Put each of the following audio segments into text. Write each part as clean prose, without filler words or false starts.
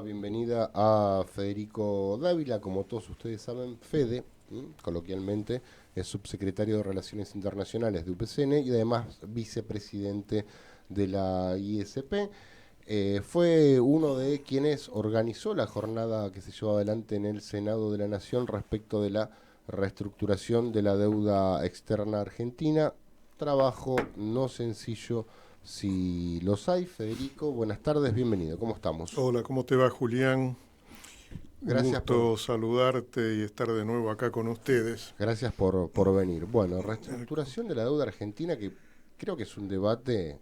bienvenida a Federico Dávila, como todos ustedes saben, Fede, coloquialmente, es subsecretario de Relaciones Internacionales de UPCN y además vicepresidente de la ISP. Fue uno de quienes organizó la jornada que se llevó adelante en el Senado de la Nación respecto de la reestructuración de la deuda externa argentina. Trabajo no sencillo si los hay. Federico, buenas tardes, bienvenido, ¿cómo estamos? Hola, ¿cómo te va, Julián? Un Gracias por, gusto saludarte y estar de nuevo acá con ustedes. gracias por venir. Bueno, reestructuración de la deuda argentina, que creo que es un debate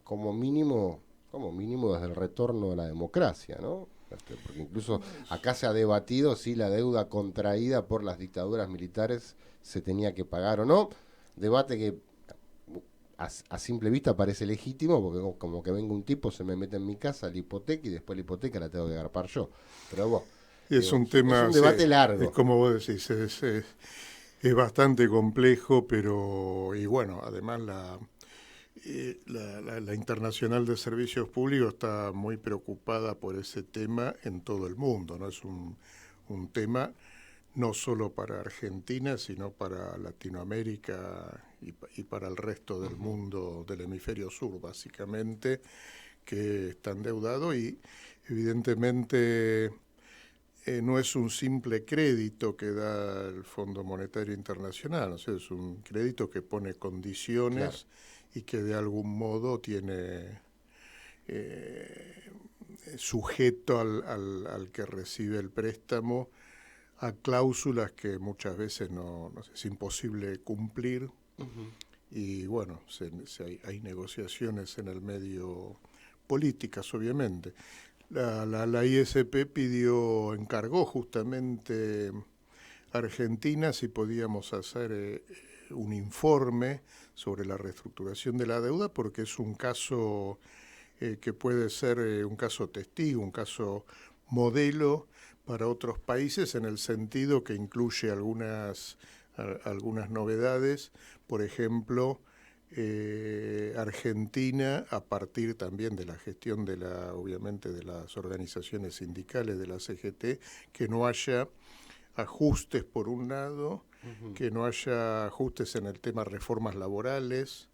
como mínimo, como mínimo desde el retorno de la democracia, ¿no? Porque incluso acá se ha debatido si la deuda contraída por las dictaduras militares se tenía que pagar o no. Debate que a simple vista parece legítimo, porque como que venga un tipo, se me mete en mi casa, la hipoteca y después la hipoteca la tengo que agarpar yo. Pero bueno, Es digo, un es tema, un sí, debate es largo. como vos decís, es bastante complejo, pero, y bueno, además la Internacional de Servicios Públicos está muy preocupada por ese tema en todo el mundo, ¿no? Es un tema no solo para Argentina, sino para Latinoamérica y para el resto del mundo del hemisferio sur, básicamente, que está endeudado y evidentemente no es un simple crédito que da el Fondo Monetario Internacional, o sea, es un crédito que pone Claro. condiciones y que de algún modo tiene sujeto al que recibe el préstamo a cláusulas que muchas veces no es imposible cumplir Ujú. y bueno, hay negociaciones en el medio, políticas obviamente. La ISP encargó justamente a Argentina si podíamos hacer un informe sobre la reestructuración de la deuda porque es un caso que puede ser un caso testigo, un caso modelo para otros países en el sentido que incluye algunas novedades, por ejemplo, Argentina, a partir también de la gestión obviamente de las organizaciones sindicales de la CGT, que no haya ajustes por un lado, Ujú. que no haya ajustes en el tema reformas laborales,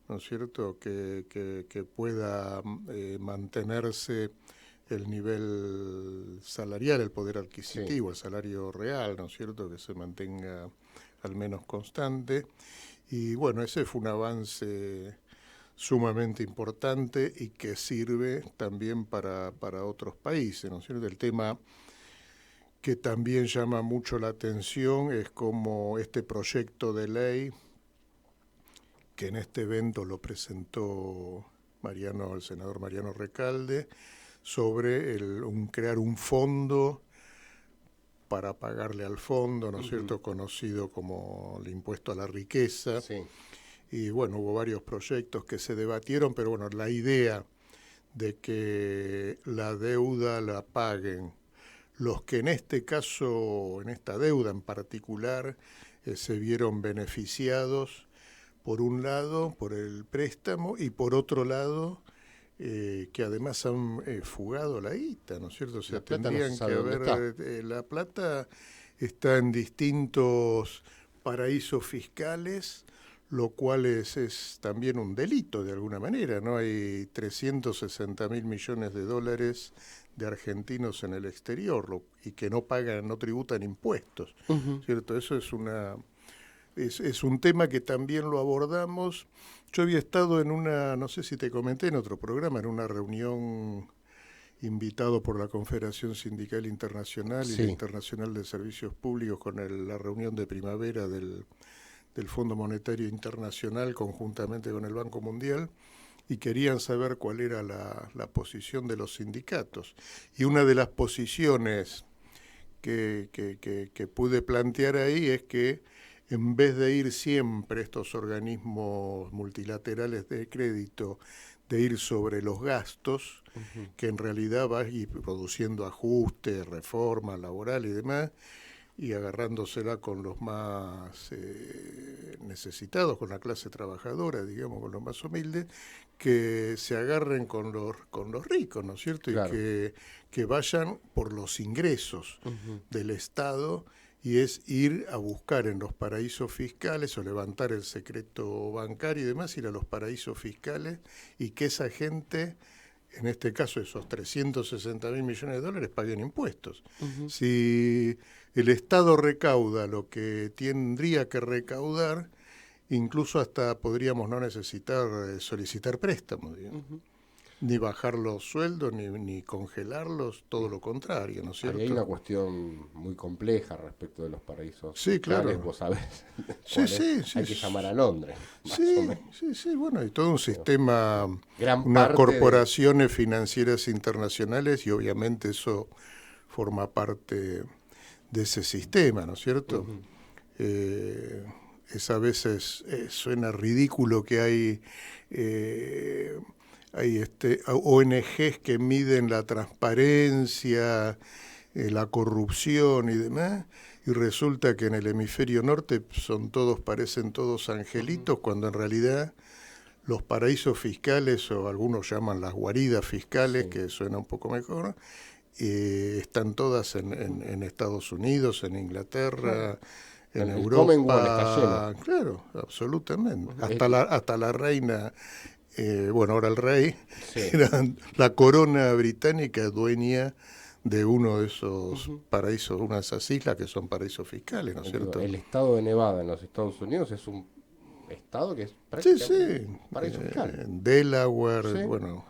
¿no es cierto? Que pueda mantenerse el nivel salarial, el poder Sí. adquisitivo, el salario real, ¿no es cierto?, que se mantenga al menos constante. Y bueno, ese fue un avance sumamente importante y que sirve también para otros países, ¿no es cierto? El tema que también llama mucho la atención es cómo este proyecto de ley, que en este evento lo presentó el senador Mariano Recalde, sobre crear un fondo para pagarle al fondo, ¿no es Ujú. cierto?, conocido como el impuesto a la riqueza. Sí. Y bueno, hubo varios proyectos que se debatieron, pero bueno, la idea de que la deuda la paguen los que en este caso, en esta deuda en particular, se vieron beneficiados, por un lado, por el préstamo y por otro lado, que además han fugado la guita, ¿no es cierto? O sea, La plata no se tendrían que sabe dónde está. haber, la plata está en distintos paraísos fiscales, lo cual es también un delito de alguna manera, ¿no? Hay 360.000 millones de dólares de argentinos en el exterior y que no pagan, no tributan impuestos, Ujú. ¿cierto? Eso es un tema que también lo abordamos. Yo había estado no sé si te comenté en otro programa, en una reunión invitado por la Confederación Sindical Internacional y la Sí. Internacional de Servicios Públicos con la reunión de primavera del Fondo Monetario Internacional conjuntamente con el Banco Mundial y querían saber cuál era la posición de los sindicatos. Y una de las posiciones que pude plantear ahí es que en vez de ir siempre estos organismos multilaterales de crédito, de ir sobre los gastos, Ujú. que en realidad va a ir produciendo ajustes, reformas laborales y demás, y agarrándosela con los más necesitados, con la clase trabajadora, digamos, con los más humildes, que se agarren con los ricos, ¿no es cierto? Y Claro. que vayan por los ingresos Ujú. del Estado, y es ir a buscar en los paraísos fiscales o levantar el secreto bancario y demás, ir a los paraísos fiscales y que esa gente, en este caso esos 360.000 millones de dólares, paguen impuestos. Ujú. Si el Estado recauda lo que tendría que recaudar, incluso hasta podríamos no necesitar solicitar préstamos, digamos, Ujú. ni bajar los sueldos, ni congelarlos, todo lo contrario, ¿no es Ahí hay una cierto? cuestión muy compleja respecto de los paraísos Sí, fiscales, claro. vos sabés Sí, cuál es. sí, sí. Hay que llamar a Londres, más o Sí, menos. sí, sí, bueno, hay todo un sistema, Gran unas parte de... corporaciones financieras internacionales y obviamente eso forma parte de ese sistema, ¿no es cierto? Ujú. Eh, es a veces suena ridículo que hay ONGs que miden la transparencia, la corrupción y demás, y resulta que en el hemisferio norte parecen todos Ujú. angelitos, cuando en realidad los paraísos fiscales, o algunos llaman las guaridas fiscales, Sí. que suena un poco mejor, están todas en Estados Unidos, en Claro. Inglaterra, en El Commonwealth está lleno. Europa, claro, absolutamente. Ujú. Hasta la reina, bueno, ahora el rey, Sí. era la corona británica dueña de uno de esos Ujú. paraísos, una de esas islas que son paraísos fiscales, ¿no es Digo, cierto? el estado de Nevada en los Estados Unidos es un estado que es Sí, prácticamente sí, un paraíso fiscal. Delaware, Sí. bueno,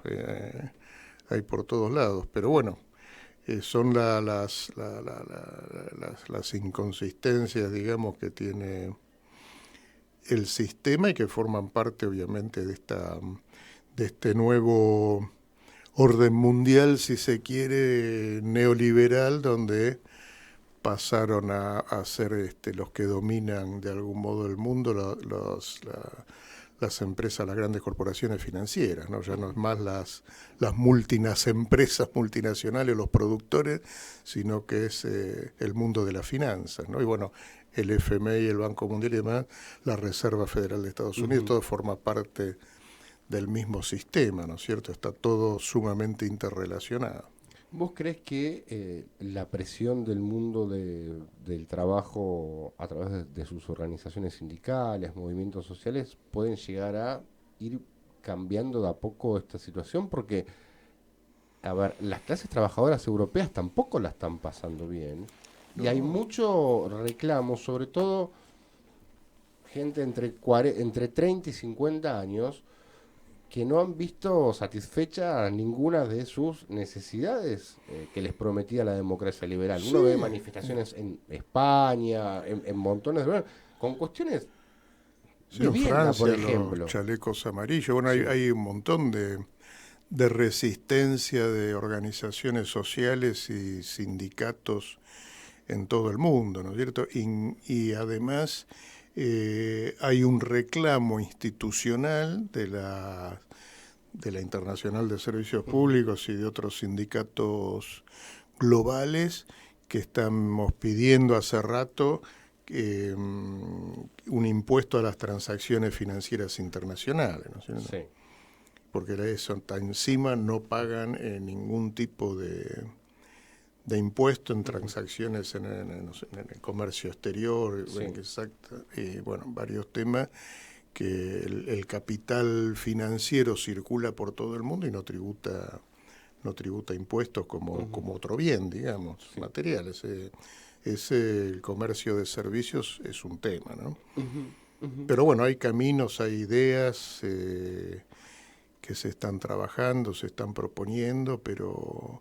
hay por todos lados, pero bueno, son las inconsistencias, digamos, que tiene el sistema y que forman parte, obviamente, de este nuevo orden mundial, si se quiere, neoliberal, donde pasaron a ser los que dominan de algún modo el mundo, las empresas, las grandes corporaciones financieras, ¿no? Ya no es Ujú. más las empresas multinacionales, los productores, sino que es el mundo de las finanzas, ¿no? Y bueno, el FMI, el Banco Mundial y demás, la Reserva Federal de Estados Unidos, Ujú. todo forma parte del mismo sistema, ¿no es cierto? Está todo sumamente interrelacionado. ¿Vos crees que la presión del mundo del trabajo a través de sus organizaciones sindicales, movimientos sociales, pueden llegar a ir cambiando de a poco esta situación? Porque, a ver, las clases trabajadoras europeas tampoco la están pasando bien. Y hay No, mucho reclamo, sobre todo gente entre 30 y 50 años, que no han visto satisfecha ninguna de sus necesidades que les prometía la democracia liberal. Uno ve sí, manifestaciones en España, en montones de lugares, con cuestiones, sí, en vivienda, por Francia los ejemplo. chalecos amarillos, bueno, hay, Sí. hay un montón de resistencia de organizaciones sociales y sindicatos en todo el mundo, ¿no es cierto? Y además hay un reclamo institucional de la Internacional de Servicios Ujú. Públicos y de otros sindicatos globales que estamos pidiendo hace rato un impuesto a las transacciones financieras internacionales, ¿no es cierto? Sí. Porque eso encima no pagan ningún tipo de impuesto en Ujú. transacciones no sé, en el comercio exterior, Sí. exacto, y bueno, varios temas que el capital financiero circula por todo el mundo y no tributa impuestos como, Ujú. como otro bien, digamos, Sí. materiales. El comercio de servicios es un tema, ¿no? Ujú. Ujú. Pero bueno, hay caminos, hay ideas que se están trabajando, se están proponiendo, pero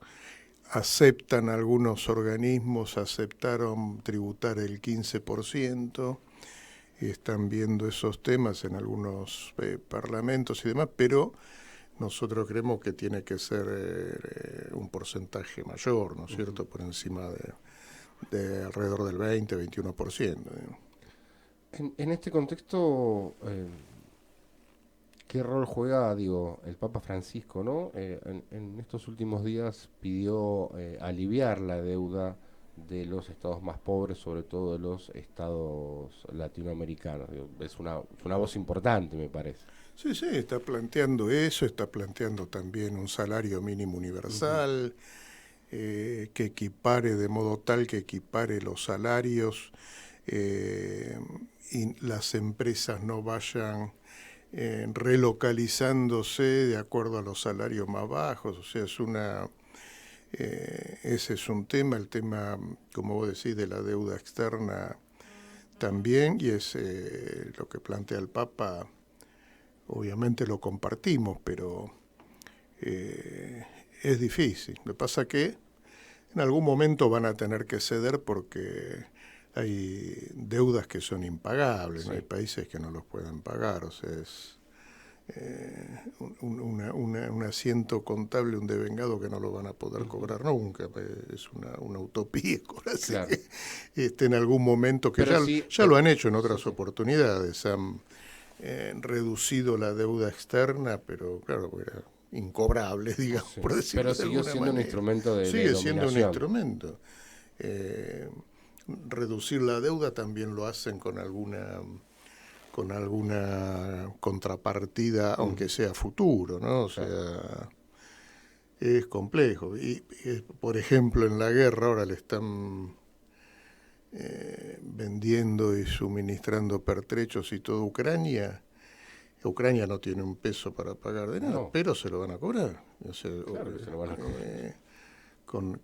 aceptan algunos organismos, aceptaron tributar el 15%, y están viendo esos temas en algunos parlamentos y demás, pero nosotros creemos que tiene que ser un porcentaje mayor, ¿no es Ujú. cierto?, por encima de alrededor del 20-21%. En este contexto, ¿qué rol juega, digo, el Papa Francisco, ¿no? En estos últimos días pidió aliviar la deuda de los estados más pobres, sobre todo de los estados latinoamericanos. Digo, es una voz importante, me parece. Sí, sí, está planteando eso, está planteando también un salario mínimo Ujú. universal, que equipare de modo tal que equipare los salarios eh, y las empresas no vayan relocalizándose de acuerdo a los salarios más bajos. O sea, ese es un tema, el tema, como vos decís, de la deuda externa también, y es lo que plantea el Papa. Obviamente lo compartimos, pero eh, es difícil. Lo que pasa que en algún momento van a tener que ceder porque hay deudas que son impagables, no hay Sí, países que no los puedan pagar, o sea, es un asiento contable, un devengado que no lo van a poder ujú, cobrar nunca, es una utopía, así claro. que en algún momento, que Pero sí, ya lo han hecho en sí, otras sí. oportunidades, han reducido la deuda externa, pero claro, era incobrable, digamos, Sí. por Pero decirlo de siguió alguna siendo un manera. instrumento de Sigue siendo un dominación. instrumento. Eh, Reducir la deuda también lo hacen con alguna contrapartida, Mm, aunque sea futuro, ¿no? O claro. sea, es complejo. Por ejemplo, en la guerra ahora le están vendiendo y suministrando pertrechos y todo Ucrania. Ucrania no tiene un peso para pagar de nada, No, pero se lo van a cobrar. O sea, claro que se lo van a cobrar.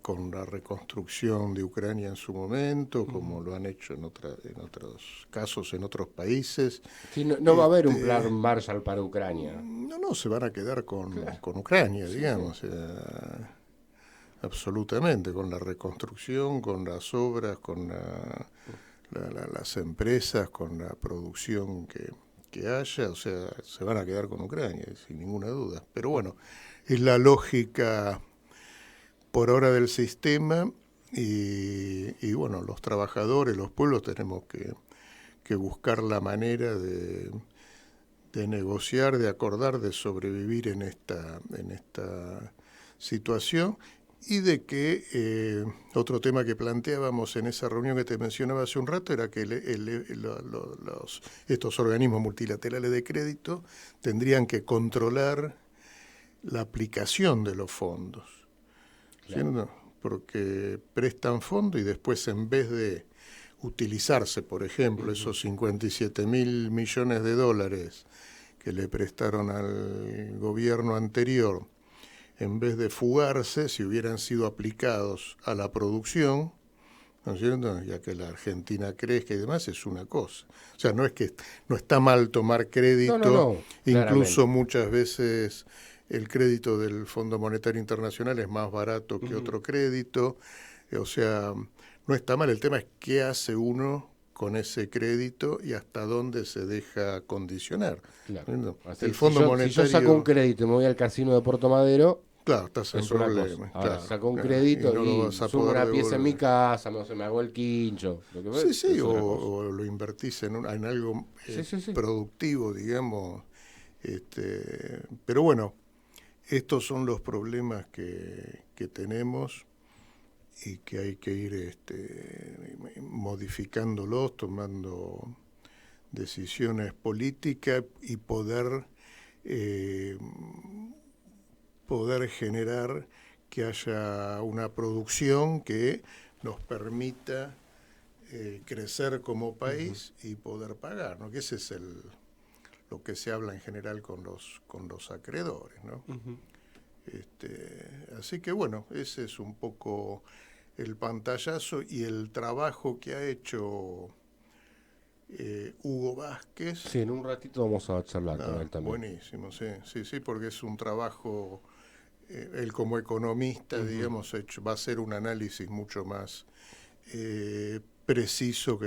con la reconstrucción de Ucrania en su momento, Ujú. como lo han hecho en otros casos, en otros países. Sí, no, no va a haber un plan Este, Marshall para Ucrania. no, no, se van a quedar Claro. con Ucrania, Sí, sí. digamos, absolutamente, con la reconstrucción, con las obras, con las empresas, con la producción que haya, o sea, se van a quedar con Ucrania, sin ninguna duda. Pero bueno, es la lógica por ahora del sistema y bueno, los trabajadores, los pueblos tenemos que buscar la manera de negociar, de acordar, de sobrevivir en esta situación y de que otro tema que planteábamos en esa reunión que te mencionaba hace un rato era que estos organismos multilaterales de crédito tendrían que controlar la aplicación de los fondos, Claro. ¿cierto? Porque prestan fondos y después en vez de utilizarse, por ejemplo, Ujú. esos 57.000 millones de dólares que le prestaron al gobierno anterior, en vez de fugarse, si hubieran sido aplicados a la producción, ¿no es cierto? Ya que la Argentina crezca y demás, es una cosa. O sea, no es que no está mal tomar No, no, crédito, no, incluso claramente. muchas veces el crédito del Fondo Monetario Internacional es más barato que Ujú. otro crédito, o sea, no está mal. El tema es qué hace uno con ese crédito y hasta dónde se deja condicionar. Claro. ¿No? Así, El Fondo si yo saco un Monetario, crédito y me voy al casino de Puerto Madero, claro, estás en es una cosa. problemas, Ahora, si claro, saco un claro, y crédito no lo y vas a sumo poder una pieza en mi devolver. casa, no sé, me hago el quincho, lo que Sí, sí, es otra cosa. o lo invertís en algo Sí, sí, sí. productivo, digamos. Pero bueno, estos son los problemas que tenemos y que hay que ir modificándolos, tomando decisiones políticas y eh, poder generar que haya una producción que nos permita crecer como Ujú. país y poder pagar, ¿no? Que ese es lo que se habla en general con los acreedores, ¿no? Ujú. Así que bueno, ese es un poco el pantallazo y el trabajo que ha hecho Hugo Vázquez. Sí, en un ratito vamos a charlar con Ah, él también. buenísimo, sí, sí, sí, porque es un trabajo, él como economista, Ujú. digamos, va a hacer un análisis mucho más preciso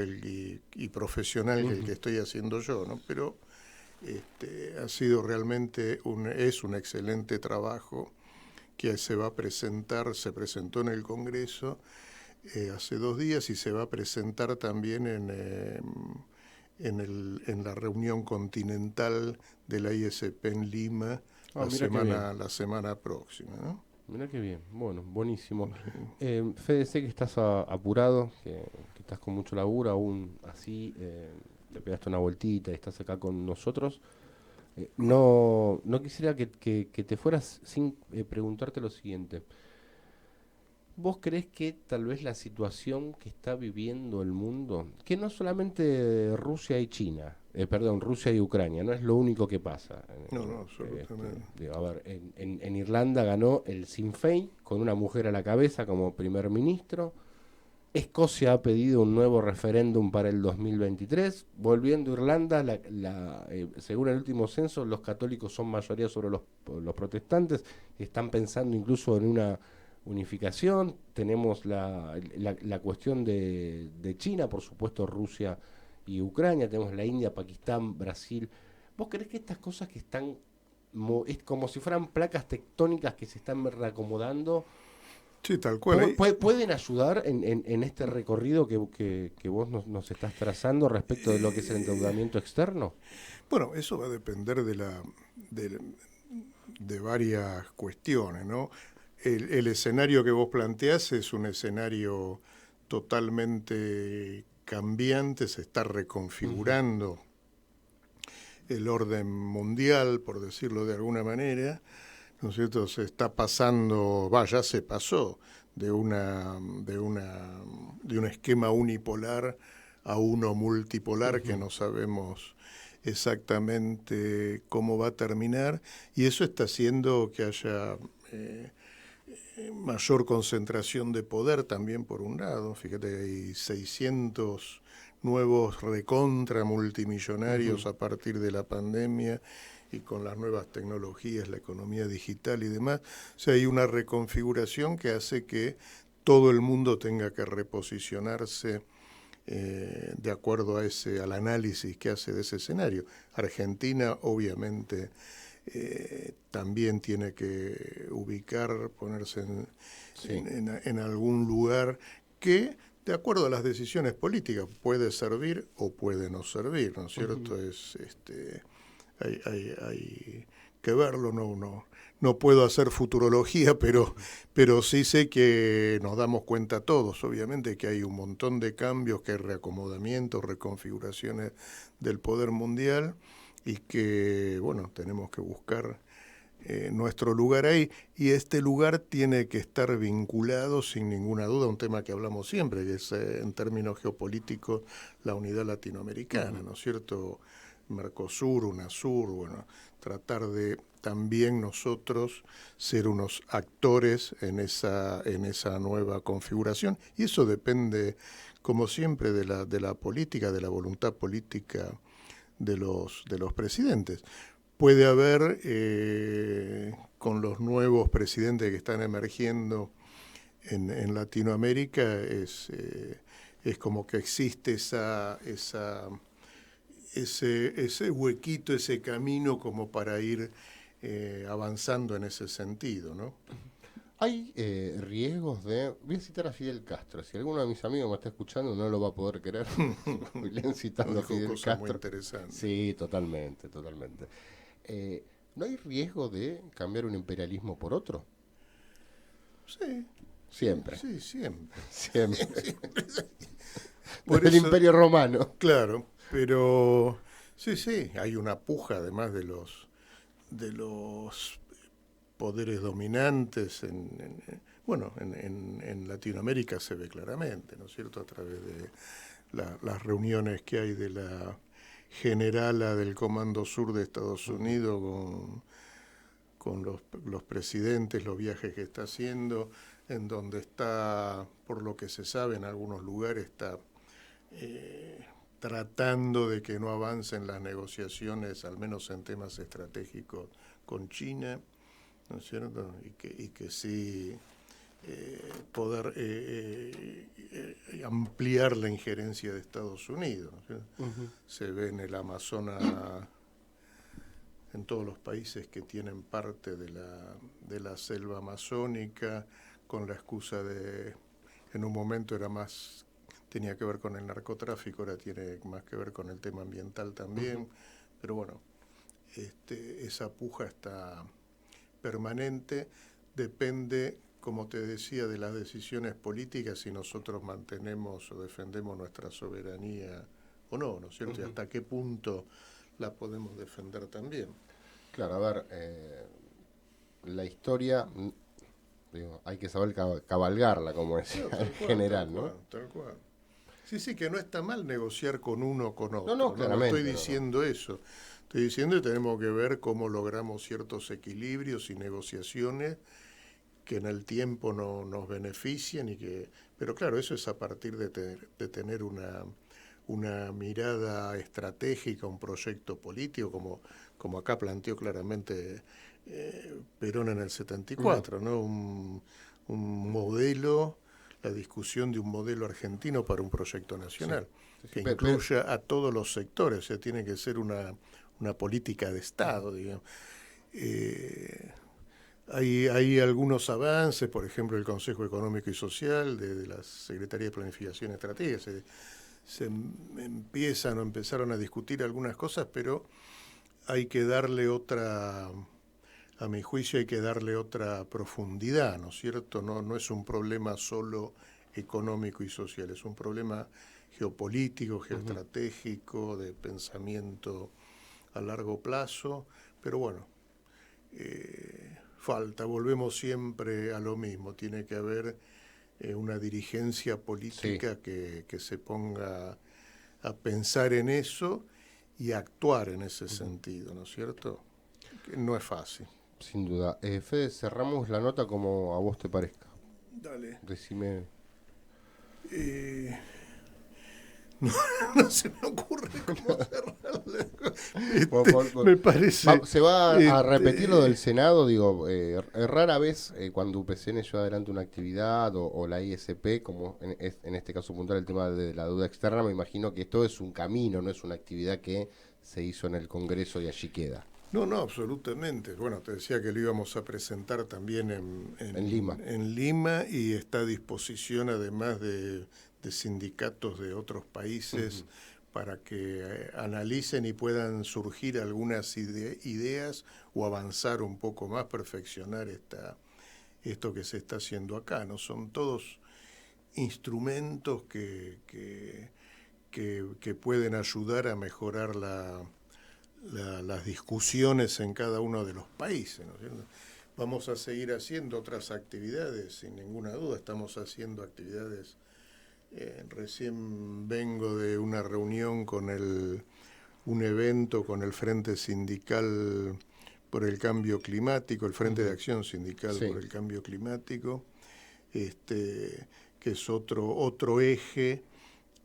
y profesional que el Ujú. que estoy haciendo yo, ¿no? Pero ha sido realmente es un excelente trabajo que se va a presentar, se presentó en el Congreso hace 2 días y se va a presentar también en la reunión continental de la ISP en Lima Ah, mira qué bien. la semana próxima, ¿no? Mirá qué bien, bueno, buenísimo. Fede, sé que estás apurado, que estás con mucho laburo, aún así te pegaste una vueltita y estás acá con nosotros. No quisiera que te fueras sin preguntarte lo siguiente. ¿Vos creés que tal vez la situación que está viviendo el mundo, que no solamente Rusia y China, perdón, Rusia y Ucrania, no es lo único que pasa? No, no, absolutamente. Digo, a ver, en Irlanda ganó el Sinn Féin con una mujer a la cabeza como primer ministro. Escocia ha pedido un nuevo referéndum para el 2023. Volviendo a Irlanda, según el último censo, los católicos son mayoría sobre los protestantes. Están pensando incluso en una unificación. Tenemos la cuestión de China, por supuesto, Rusia y Ucrania. Tenemos la India, Pakistán, Brasil. ¿Vos creés que estas cosas que están, es como si fueran placas tectónicas que se están reacomodando? Sí, tal cual. Ahí, ¿Pueden ayudar en este recorrido que vos nos estás trazando respecto de lo que es el endeudamiento externo? bueno, eso va a depender de, de varias cuestiones, ¿no? El escenario que vos planteás es un escenario totalmente cambiante, se está Ujú. reconfigurando el orden mundial, por decirlo de alguna manera, ¿no es cierto? Se está pasando, ya se pasó de un esquema unipolar a uno multipolar que Ujú. no sabemos exactamente cómo va a terminar, y eso está haciendo que haya mayor concentración de poder también por un lado. Fíjate, hay 600 nuevos recontra multimillonarios Ujú. a partir de la pandemia y con las nuevas tecnologías, la economía digital y demás. O sea, hay una reconfiguración que hace que todo el mundo tenga que reposicionarse de acuerdo al análisis que hace de ese escenario. Argentina, obviamente, también tiene que ubicar, ponerse Sí. en algún lugar que, de acuerdo a las decisiones políticas, puede servir o puede no servir, ¿no es Ujú. cierto? Hay que verlo, no puedo hacer futurología, pero sí sé que nos damos cuenta todos, obviamente, que hay un montón de cambios, que hay reacomodamientos, reconfiguraciones del poder mundial y que, bueno, tenemos que buscar nuestro lugar ahí, y este lugar tiene que estar vinculado sin ninguna duda a un tema que hablamos siempre, que es en términos geopolíticos la unidad latinoamericana, Ujú. ¿no es cierto? Mercosur, UNASUR, bueno, tratar de también nosotros ser unos actores en esa nueva configuración, y eso depende, como siempre, de la política, de la voluntad política de los presidentes. Puede haber, con los nuevos presidentes que están emergiendo en Latinoamérica, es como que existe ese huequito, ese camino como para ir avanzando en ese sentido, ¿no? Hay riesgos de... Voy a citar a Fidel Castro. Si alguno de mis amigos me está escuchando no lo va a poder creer. Julián Nos citando a dijo Fidel cosas muy Castro. interesantes. Sí, totalmente, totalmente. ¿No hay riesgo de cambiar un imperialismo por otro? Sí, sí, Siempre, sí, siempre. siempre. Siempre. Por Desde el eso, Imperio Romano. claro, pero sí, sí, hay una puja además de los poderes dominantes bueno, en Latinoamérica se ve claramente, ¿no es cierto?, a través de las reuniones que hay de la generala del Comando Sur de Estados Ujú. Unidos con los presidentes, los viajes que está haciendo, en donde está, por lo que se sabe, en algunos lugares está eh, tratando de que no avancen las negociaciones, al menos en temas estratégicos, con China, ¿no es cierto? Y que sí poder ampliar la injerencia de Estados Unidos, ¿no? Ujú. Se ve en el Amazonas, en todos los países que tienen parte de la selva amazónica, con la excusa de, en un momento era más, tenía que ver con el narcotráfico, ahora tiene más que ver con el tema ambiental Ujú. también, pero bueno, esa puja está permanente, depende, como te decía, de las decisiones políticas si nosotros mantenemos o defendemos nuestra soberanía o no, ¿no es cierto? Y hasta qué punto la podemos defender también. Claro, a ver, la historia, digo, hay que saber cabalgarla, como decía el general, ¿no? Tal cual. Sí, que no está mal negociar con uno o con otro. No, claramente. No estoy diciendo eso. Estoy diciendo que tenemos que ver cómo logramos ciertos equilibrios y negociaciones que en el tiempo no nos benefician pero claro, eso es a partir de tener una mirada estratégica, un proyecto político, como acá planteó claramente Perón en el 74, ¿no? Un modelo, la discusión de un modelo argentino para un proyecto nacional, que incluya a todos los sectores, o sea, tiene que ser una política de Estado, digamos. Hay algunos avances, por ejemplo, el Consejo Económico y Social de la Secretaría de Planificación Estratégica, se empezaron a discutir algunas cosas, pero hay que darle a mi juicio hay que darle otra profundidad, ¿no es cierto? No es un problema solo económico y social, es un problema geopolítico, geoestratégico, de pensamiento a largo plazo, pero bueno, volvemos siempre a lo mismo, tiene que haber una dirigencia política que se ponga a pensar en eso y a actuar en ese sentido, ¿no es cierto? Que no es fácil. Sin duda. Fede, cerramos la nota como a vos te parezca. Dale. Decime. No se me ocurre cómo cerrarla. Me parece. Se va a repetir lo del Senado, digo, rara vez cuando UPCN lleva adelante una actividad o la ISP, como en este caso puntual el tema de la deuda externa, me imagino que esto es un camino, no es una actividad que se hizo en el Congreso y allí queda. No, absolutamente. Bueno, te decía que lo íbamos a presentar también en Lima. En Lima, y está a disposición además de sindicatos de otros países para que analicen y puedan surgir algunas ideas o avanzar un poco más, perfeccionar esto que se está haciendo acá, ¿no? Son todos instrumentos que pueden ayudar a mejorar las discusiones en cada uno de los países, ¿no es cierto? Vamos a seguir haciendo otras actividades, sin ninguna duda. Estamos haciendo actividades. Recién vengo de una reunión un evento con el Frente Sindical por el Cambio Climático, el Frente de Acción Sindical por el Cambio Climático, que es otro eje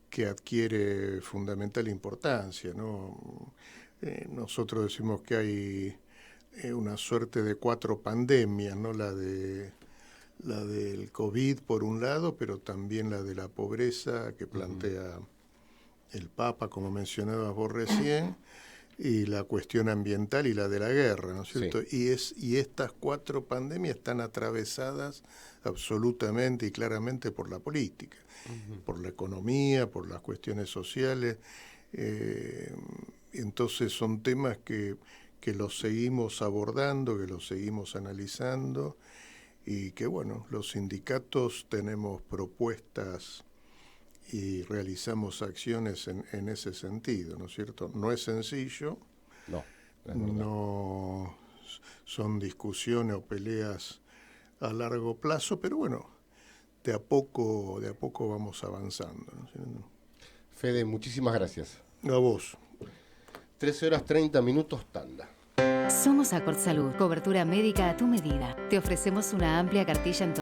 que adquiere fundamental importancia, ¿no? Nosotros decimos que hay una suerte de 4 pandemias, ¿no? La del COVID por un lado, pero también la de la pobreza que plantea el Papa, como mencionabas vos recién, y la cuestión ambiental y la de la guerra, ¿no es cierto? Sí. Y estas 4 pandemias están atravesadas absolutamente y claramente por la política, por la economía, por las cuestiones sociales. Entonces son temas que los seguimos abordando, que los seguimos analizando, y que, bueno, los sindicatos tenemos propuestas y realizamos acciones en ese sentido, ¿no es cierto? No es sencillo, no son discusiones o peleas a largo plazo, pero bueno, de a poco vamos avanzando, ¿no es cierto? Fede, muchísimas gracias. A vos. 13:30, tanda. Somos Accord Salud, cobertura médica a tu medida. Te ofrecemos una amplia cartilla en